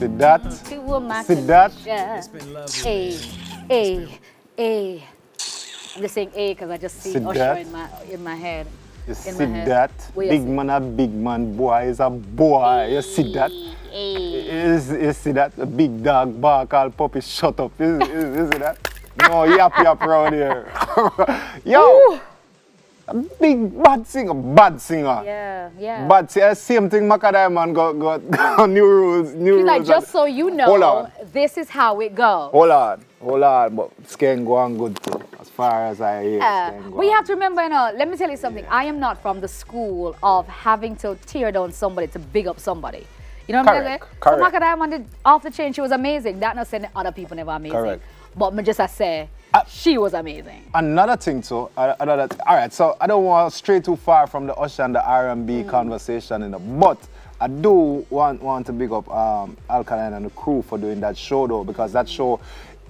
See that? See that? A. I'm just saying A because I just see Usher in my head. You see that? Big man a big man, boy is a boy. You see that? You see that? A big dog bark, all puppy shut up. You see that? No, yap around here. Yo! Ooh. A big bad singer. Yeah. Bad singer. Same thing Macadam got new rules. He's like, just so you know, this is how it goes. Hold on, but it's can go on good too, as far as I hear. But you have to remember, you know, let me tell you something. I am not from the school of having to tear down somebody to big up somebody. You know what I'm saying? So Macadam did off the chain, she was amazing. That not saying that other people never amazing. Correct. But me just I say, she was amazing. Another thing too, all right, so I don't want to stray too far from the Usher and the R&B conversation, but I do want to big up Alkaline and the crew for doing that show though, because that show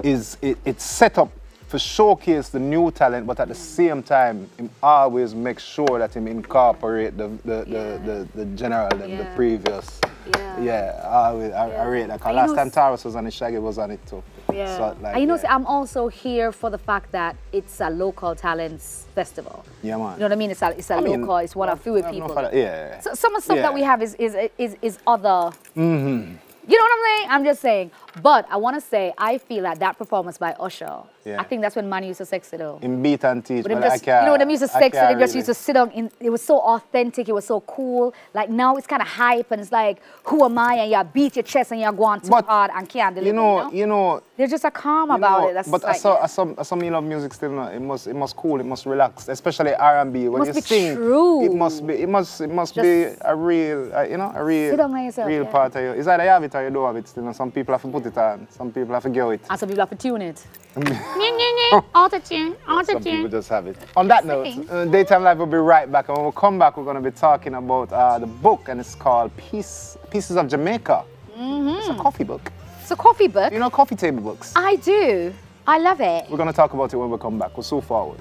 it's set up to showcase the new talent, but at the same time, him always make sure that him incorporate the general and the previous. I rate that. Cause last time Taurus was on it, Shaggy was on it too. Yeah. So, like, and you know, I'm also here for the fact that it's a local talents festival. Yeah, man. You know what I mean? It's local. It's one of few people. So some of the stuff that we have is other. You know what I'm saying? I'm just saying. But I want to say, I feel that performance by Usher, I think that's when man used to sexy though. In beat and teach, but just, you know what I mean? Used to sexy, they just used to sit on, it was so authentic, it was so cool. Like now it's kind of hype and it's like, who am I? And you beat your chest and you're going too hard and can't deliver. You know. There's just a calm about it. That's but like, some you love music still, it must cool, it must relax, especially R&B. When you sing, true. it must be a real, a real part of you. It's either you have it or you don't have it still. Some people have to put it on, some people have to get it. And some people have to tune it. Auto-tune. Some people just have it. On that note, Daytime Live will be right back, and when we come back, we're going to be talking about the book, and it's called Pieces of Jamaica. It's a coffee book. It's a coffee book? You know coffee table books? I do. I love it. We're going to talk about it when we come back. We're so forward.